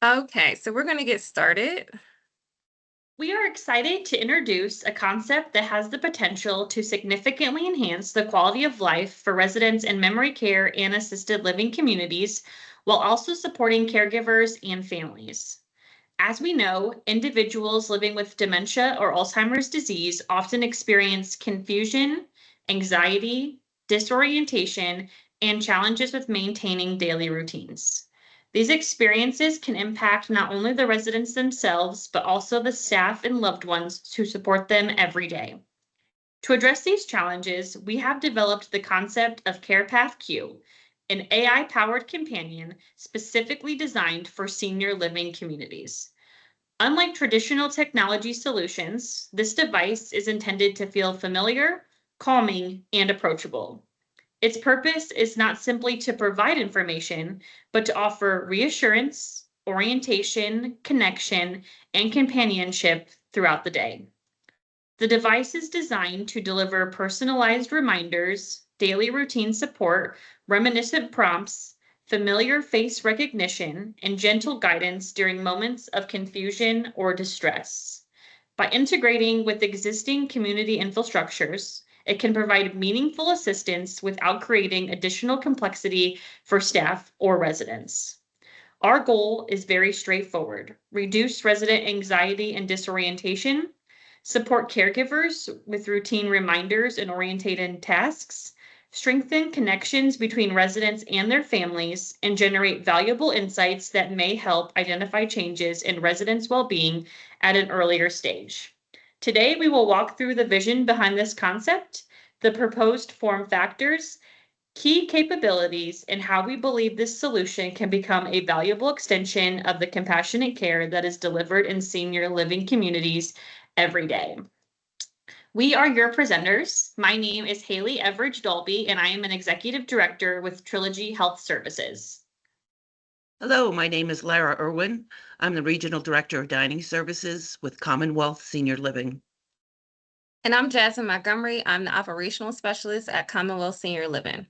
Okay, so we're going to get started. We are excited to introduce a concept that has the potential to significantly enhance the quality of life for residents in memory care and assisted living communities, while also supporting caregivers and families. As we know, individuals living with dementia or Alzheimer's disease often experience confusion, anxiety, disorientation, and challenges with maintaining daily routines. These experiences can impact not only the residents themselves, but also the staff and loved ones who support them every day. To address these challenges, we have developed the concept of CarePath Q, an AI-powered companion specifically designed for senior living communities. Unlike traditional technology solutions, this device is intended to feel familiar, calming, and approachable. Its purpose is not simply to provide information, but to offer reassurance, orientation, connection, and companionship throughout the day. The device is designed to deliver personalized reminders, daily routine support, reminiscent prompts, familiar face recognition, and gentle guidance during moments of confusion or distress. By integrating with existing community infrastructures, it can provide meaningful assistance without creating additional complexity for staff or residents. Our goal is very straightforward: reduce resident anxiety and disorientation, support caregivers with routine reminders and orientated tasks, strengthen connections between residents and their families, and generate valuable insights that may help identify changes in residents' well-being at an earlier stage. Today, we will walk through the vision behind this concept, the proposed form factors, key capabilities, and how we believe this solution can become a valuable extension of the compassionate care that is delivered in senior living communities every day. We are your presenters. My name is Haylee Dalbey, and I am an executive director with Trilogy Health Services. Hello, my name is Lara Irwin. I'm the Regional Director of Dining Services with Commonwealth Senior Living. And I'm Jasmine Montgomery. I'm the operational specialist at Commonwealth Senior Living.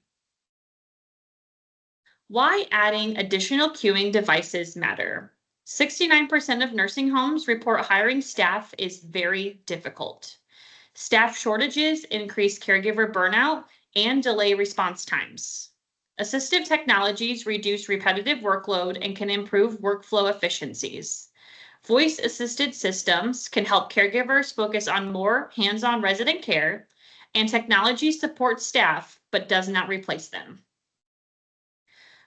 Why adding additional queuing devices matter. 69% of nursing homes report hiring staff is very difficult. Staff shortages increase caregiver burnout and delay response times. Assistive technologies reduce repetitive workload and can improve workflow efficiencies. Voice-assisted systems can help caregivers focus on more hands-on resident care, and technology supports staff but does not replace them.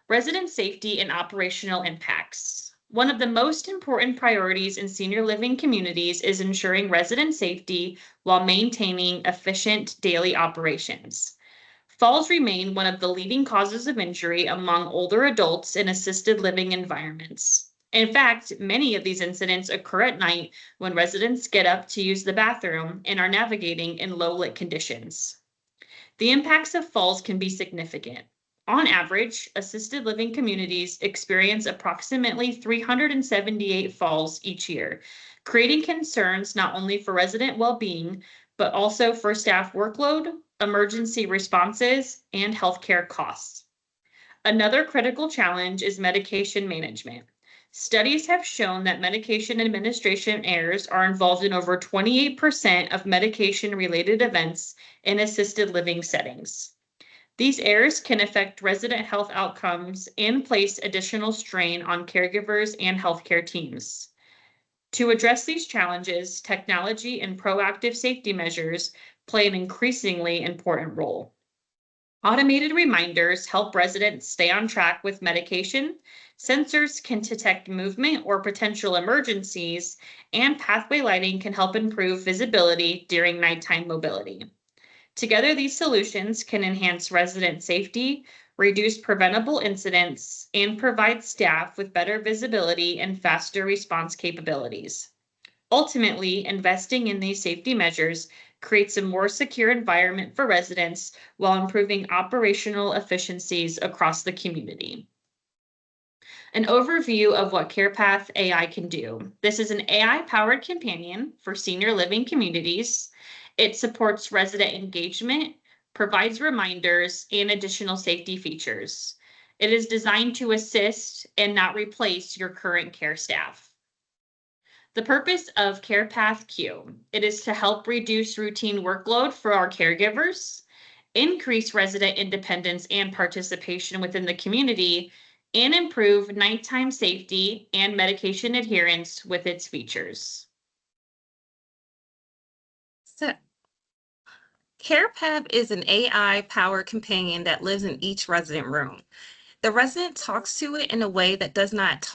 Resident safety and operational impacts. One of the most important priorities in senior living communities is ensuring resident safety while maintaining efficient daily operations. Falls remain one of the leading causes of injury among older adults in assisted living environments. In fact, many of these incidents occur at night when residents get up to use the bathroom and are navigating in low-lit conditions. The impacts of falls can be significant. On average, assisted living communities experience approximately 378 falls each year, creating concerns not only for resident well-being, but also for staff workload, emergency responses, and healthcare costs. Another critical challenge is medication management. Studies have shown that medication administration errors are involved in over 28% of medication-related events in assisted living settings. These errors can affect resident health outcomes and place additional strain on caregivers and healthcare teams. To address these challenges, technology and proactive safety measures play an increasingly important role. Automated reminders help residents stay on track with medication. Sensors can detect movement or potential emergencies, and pathway lighting can help improve visibility during nighttime mobility. Together, these solutions can enhance resident safety, reduce preventable incidents, and provide staff with better visibility and faster response capabilities. Ultimately, investing in these safety measures creates a more secure environment for residents while improving operational efficiencies across the community. An overview of what CarePath AI can do. This is an AI-powered companion for senior living communities. It supports resident engagement, provides reminders, and additional safety features. It is designed to assist and not replace your current care staff. The purpose of CarePath Q, it is to help reduce routine workload for our caregivers, increase resident independence and participation within the community, and improve nighttime safety and medication adherence with its features. So, CarePath is an AI-powered companion that lives in each resident room. The resident talks to it in a way that does not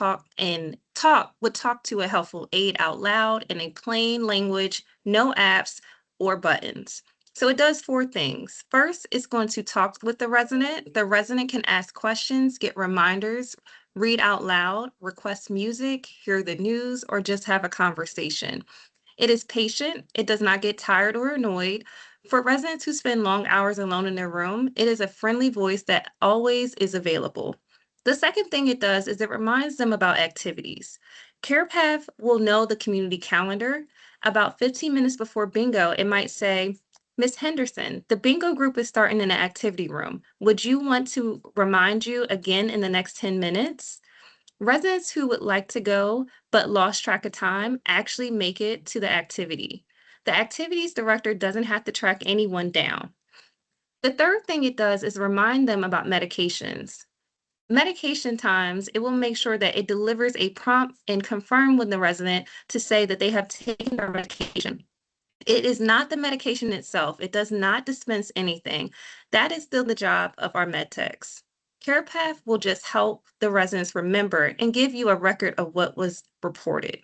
would talk to a helpful aid out loud in a plain language, no apps or buttons. So it does four things. First, it's going to talk with the resident. The resident can ask questions, get reminders, read out loud, request music, hear the news, or just have a conversation. It is patient. It does not get tired or annoyed. For residents who spend long hours alone in their room, it is a friendly voice that always is available. The second thing it does is it reminds them about activities. CarePath will know the community calendar. About 15 minutes before bingo, it might say, Miss Henderson, the bingo group is starting in the activity room. Would you want to remind you again in the next 10 minutes? Residents who would like to go but lost track of time actually make it to the activity. The activities director doesn't have to track anyone down. The third thing it does is remind them about medications. Medication times, it will make sure that it delivers a prompt and confirm with the resident to say that they have taken their medication. It is not the medication itself. It does not dispense anything. That is still the job of our med techs. CarePath will just help the residents remember and give you a record of what was reported.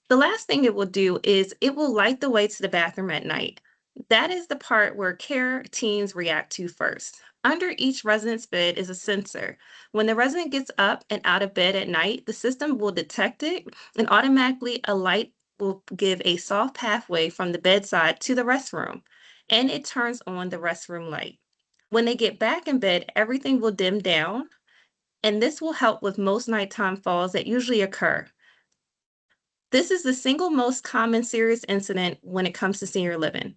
The last thing it will do is it will light the way to the bathroom at night. That is the part where care teams react to first. Under each resident's bed is a sensor. When the resident gets up and out of bed at night, the system will detect it and automatically a light will give a soft pathway from the bedside to the restroom, and it turns on the restroom light. When they get back in bed, everything will dim down, and this will help with most nighttime falls that usually occur. This is the single most common serious incident when it comes to senior living.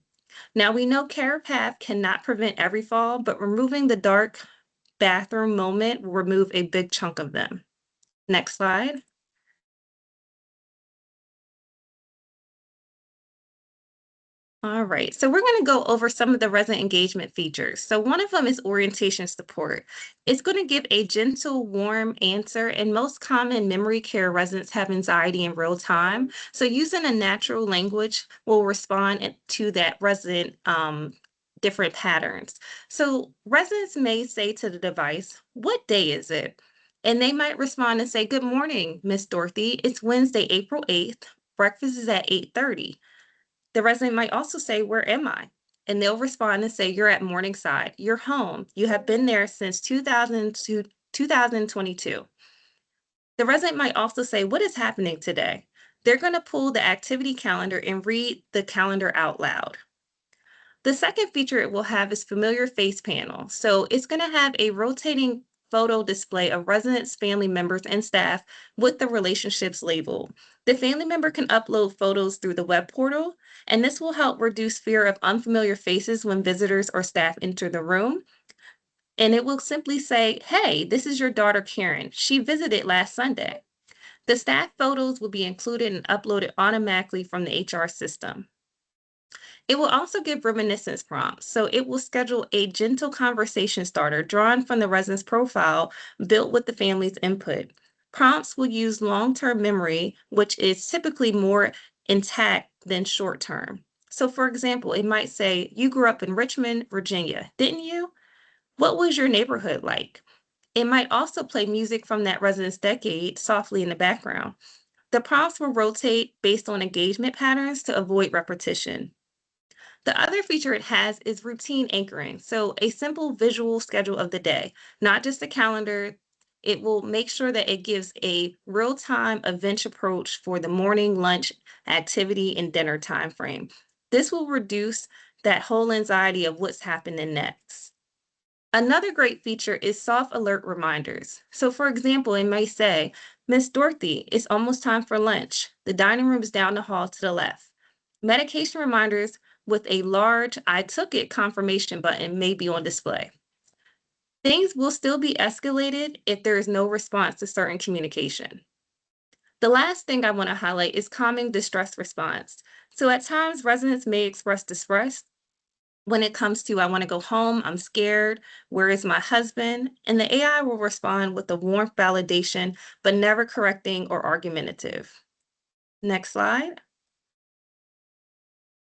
Now, we know CarePath cannot prevent every fall, but removing the dark bathroom moment will remove a big chunk of them. Next slide. All right, so we're going to go over some of the resident engagement features. So one of them is orientation support. It's going to give a gentle, warm answer, and most common memory care residents have anxiety in real time. So using a natural language will respond to that resident different patterns. So residents may say to the device, "What day is it?" And they might respond and say, "Good morning, Miss Dorothy. It's Wednesday, April 8th. Breakfast is at 8:30. The resident might also say, "Where am I?" And they'll respond and say, "You're at Morningside. You're home. You have been there since 2022. The resident might also say, "What is happening today?" They're going to pull the activity calendar and read the calendar out loud. The second feature it will have is familiar face panel. So it's going to have a rotating photo display of residents, family members, and staff with the relationships label. The family member can upload photos through the web portal, and this will help reduce fear of unfamiliar faces when visitors or staff enter the room. And it will simply say, "Hey, this is your daughter Karen. She visited last Sunday." The staff photos will be included and uploaded automatically from the HR system. It will also give reminiscence prompts. So it will schedule a gentle conversation starter drawn from the resident's profile built with the family's input. Prompts will use long-term memory, which is typically more intact than short-term. So for example, it might say, "You grew up in Richmond, Virginia, didn't you? What was your neighborhood like?" It might also play music from that resident's decade softly in the background. The prompts will rotate based on engagement patterns to avoid repetition. The other feature it has is routine anchoring. So a simple visual schedule of the day, not just a calendar. It will make sure that it gives a real-time event approach for the morning, lunch, activity, and dinner time frame. This will reduce that whole anxiety of what's happening next. Another great feature is soft alert reminders. So for example, it may say, "Miss Dorothy, it's almost time for lunch. The dining room is down the hall to the left." Medication reminders with a large "I took it" confirmation button may be on display. Things will still be escalated if there is no response to certain communication. The last thing I want to highlight is calming distress response. So at times, residents may express distress when it comes to, I want to go home, I'm scared, where is my husband? And the AI will respond with a warmth validation, but never correcting or argumentative. Next slide.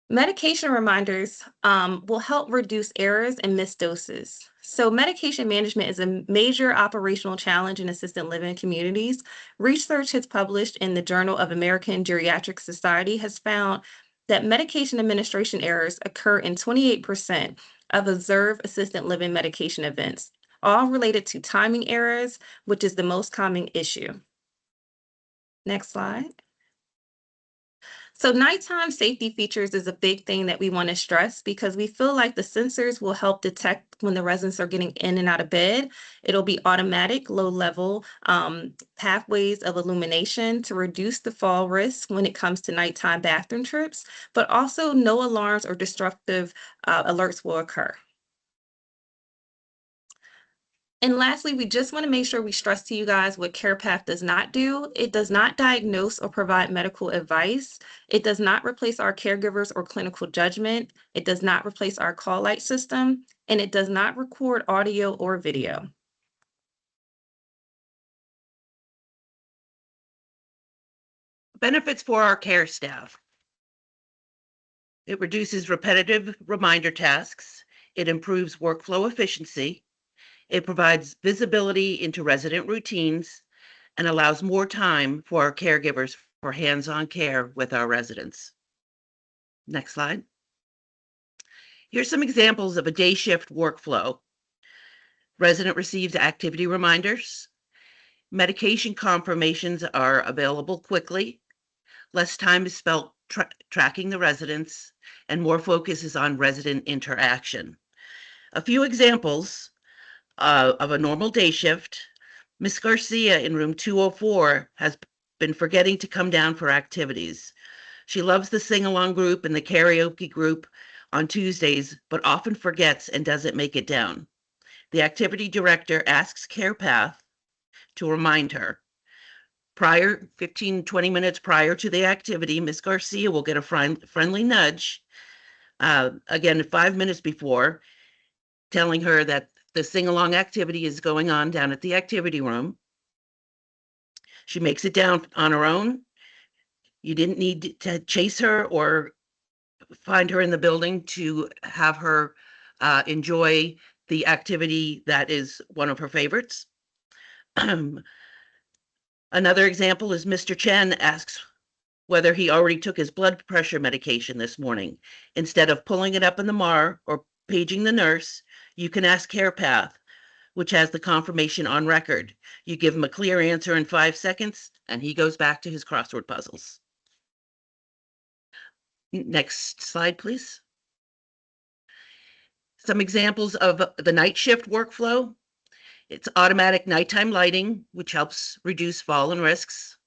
Medication reminders will help reduce errors and missed doses. So, medication management is a major operational challenge in assisted living communities. Research has published in the Journal of American Geriatric Society has found that medication administration errors occur in 28% of observed assisted living medication events, all related to timing errors, which is the most common issue. Next slide. So nighttime safety features is a big thing that we want to stress because we feel like the sensors will help detect when the residents are getting in and out of bed. It'll be automatic, low level pathways of illumination to reduce the fall risk when it comes to nighttime bathroom trips, but also no alarms or disruptive alerts will occur. And lastly, we just want to make sure we stress to you guys what CarePath does not do. It does not diagnose or provide medical advice. It does not replace our caregivers or clinical judgment. It does not replace our call light system, and it does not record audio or video. Benefits for our care staff. It reduces repetitive reminder tasks. It improves workflow efficiency. It provides visibility into resident routines and allows more time for our caregivers for hands-on care with our residents. Next slide. Here's some examples of a day shift workflow. Resident receives activity reminders. Medication confirmations are available quickly. Less time is spent tracking the residents, and more focus is on resident interaction. A few examples of a normal day shift. Miss Garcia in room 204 has been forgetting to come down for activities. She loves the sing-along group and the karaoke group on Tuesdays, but often forgets and doesn't make it down. The activity director asks CarePath to remind her. 15-20 minutes prior to the activity, Miss Garcia will get a friendly nudge, again, 5 minutes before, telling her that the sing-along activity is going on down at the activity room. She makes it down on her own. You didn't need to chase her or find her in the building to have her enjoy the activity that is one of her favorites. Another example is Mr. Chen asks whether he already took his blood pressure medication this morning. Instead of pulling it up in the MAR or paging the nurse, you can ask CarePath, which has the confirmation on record. You give him a clear answer in 5 seconds, and he goes back to his crossword puzzles. Next slide, please. Some examples of the night shift workflow. It's automatic nighttime lighting, which helps reduce fall and risks.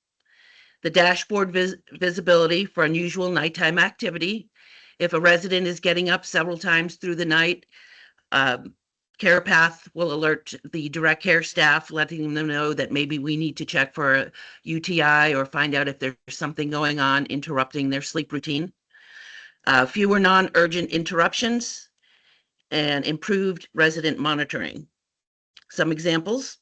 The dashboard visibility for unusual nighttime activity. If a resident is getting up several times through the night, CarePath will alert the direct care staff, letting them know that maybe we need to check for a UTI or find out if there's something going on interrupting their sleep routine. Fewer non-urgent interruptions and improved resident monitoring. Some examples.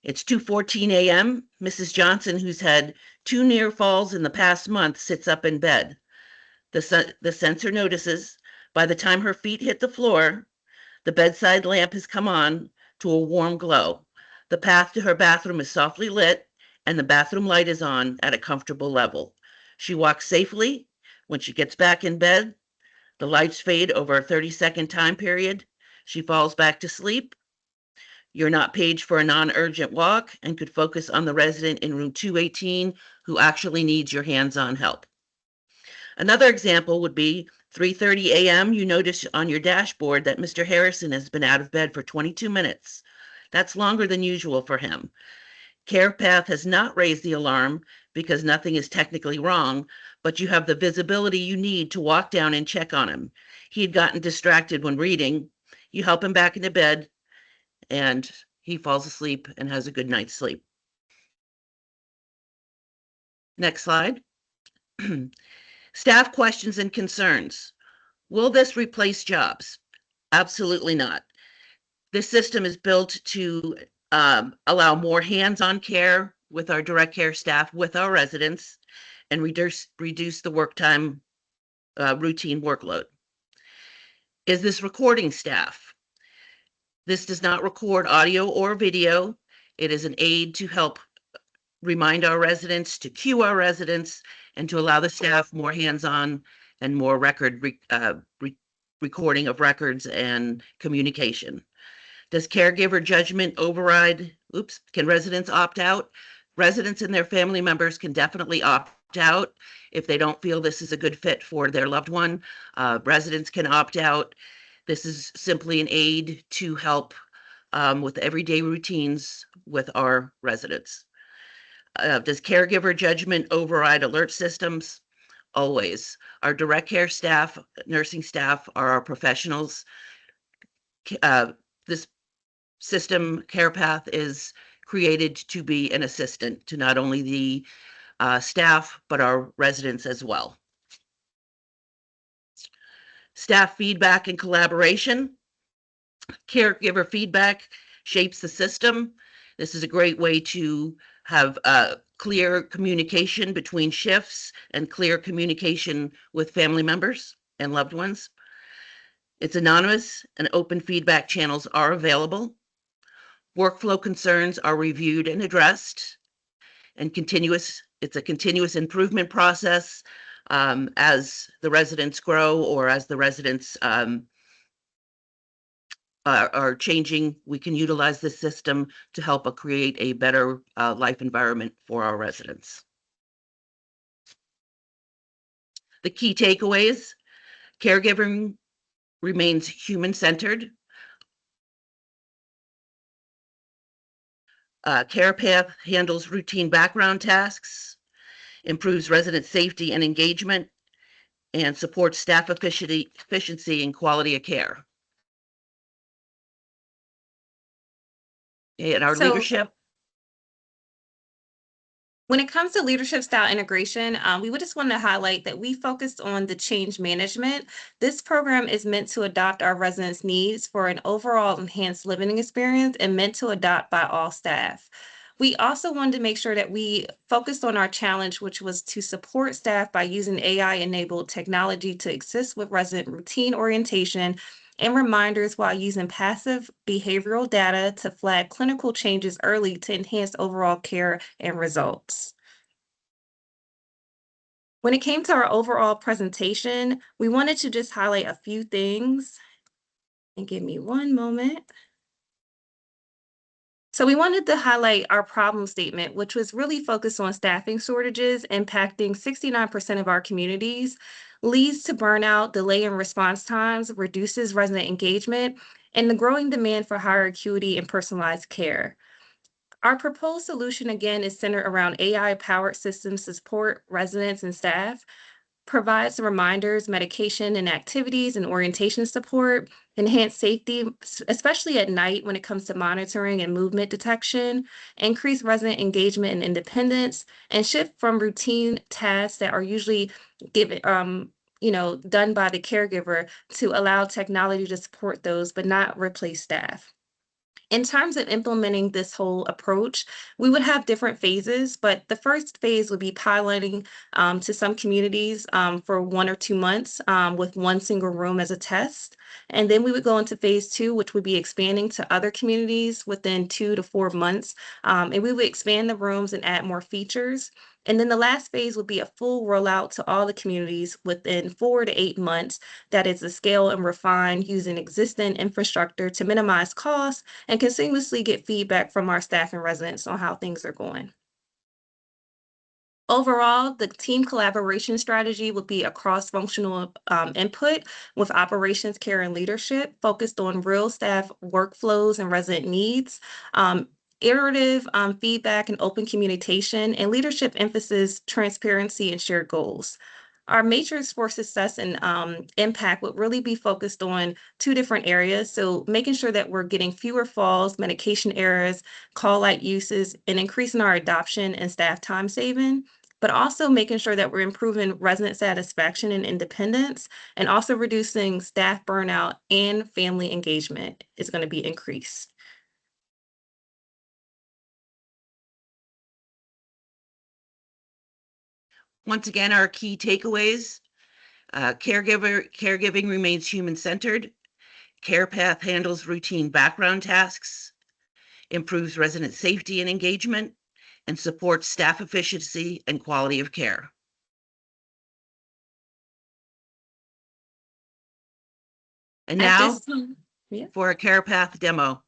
It's 2:14 a.m. Mrs. Johnson, who's had 2 near falls in the past month, sits up in bed. The sensor notices by the time her feet hit the floor, the bedside lamp has come on to a warm glow. The path to her bathroom is softly lit, and the bathroom light is on at a comfortable level. She walks safely. When she gets back in bed, the lights fade over a 30-second time period. She falls back to sleep. You're not paged for a non-urgent walk and could focus on the resident in room 218 who actually needs your hands-on help. Another example would be 3:30 a.m. You notice on your dashboard that Mr. Harrison has been out of bed for 22 minutes. That's longer than usual for him. CarePath has not raised the alarm because nothing is technically wrong, but you have the visibility you need to walk down and check on him. He had gotten distracted when reading. You help him back into bed, and he falls asleep and has a good night's sleep. Next slide. Staff questions and concerns. Will this replace jobs? Absolutely not. This system is built to allow more hands-on care with our direct care staff with our residents and reduce the work time routine workload. Is this recording staff? This does not record audio or video. It is an aid to help remind our residents, to cue our residents, and to allow the staff more hands-on and more recording of records and communication. Does caregiver judgment override? Can residents opt out? Residents and their family members can definitely opt out if they don't feel this is a good fit for their loved one. Residents can opt out. This is simply an aid to help with everyday routines with our residents. Does caregiver judgment override alert systems? Always. Our direct care staff, nursing staff are our professionals. This system, CarePath, is created to be an assistant to not only the staff, but our residents as well. Staff feedback and collaboration. Caregiver feedback shapes the system. This is a great way to have clear communication between shifts and clear communication with family members and loved ones. It's anonymous and open feedback channels are available. Workflow concerns are reviewed and addressed, and it's a continuous improvement process as the residents grow or as the residents are changing. We can utilize this system to help create a better life environment for our residents. The key takeaways: caregiving remains human-centered. CarePath handles routine background tasks, improves resident safety and engagement, and supports staff efficiency and quality of care. And our leadership. When it comes to leadership style integration, we would just want to highlight that we focused on the change management. This program is meant to adopt our residents' needs for an overall enhanced living experience and meant to adopt by all staff. We also wanted to make sure that we focused on our challenge, which was to support staff by using AI-enabled technology to assist with resident routine orientation and reminders while using passive behavioral data to flag clinical changes early to enhance overall care and results. When it came to our overall presentation, we wanted to just highlight a few things. And give me one moment. So we wanted to highlight our problem statement, which was really focused on staffing shortages impacting 69% of our communities, leads to burnout, delay in response times, reduces resident engagement, and the growing demand for higher acuity and personalized care. Our proposed solution, again, is centered around AI-powered systems to support residents and staff, provides reminders, medication and activities and orientation support, enhance safety, especially at night when it comes to monitoring and movement detection, increase resident engagement and independence, and shift from routine tasks that are usually given, done by the caregiver to allow technology to support those, but not replace staff. In terms of implementing this whole approach, we would have different phases, but the first phase would be piloting to some communities for 1 or 2 months with one single room as a test. And then we would go into phase 2, which would be expanding to other communities within 2 to 4 months. And we would expand the rooms and add more features. And then the last phase would be a full rollout to all the communities within 4 to 8 months. That is the scale and refine using existing infrastructure to minimize costs and continuously get feedback from our staff and residents on how things are going. Overall, the team collaboration strategy would be a cross-functional input with operations, care, and leadership focused on real staff workflows and resident needs. Iterative feedback and open communication, and leadership emphasis, transparency, and shared goals. Our matrix for success and impact would really be focused on two different areas. So making sure that we're getting fewer falls, medication errors, call light uses, and increasing our adoption and staff time saving, but also making sure that we're improving resident satisfaction and independence, and also reducing staff burnout and family engagement is going to be increased. Once again, our key takeaways: caregiving remains human-centered. Care path handles routine background tasks, improves resident safety and engagement, and supports staff efficiency and quality of care. And At now this time, yeah. for a care path demo.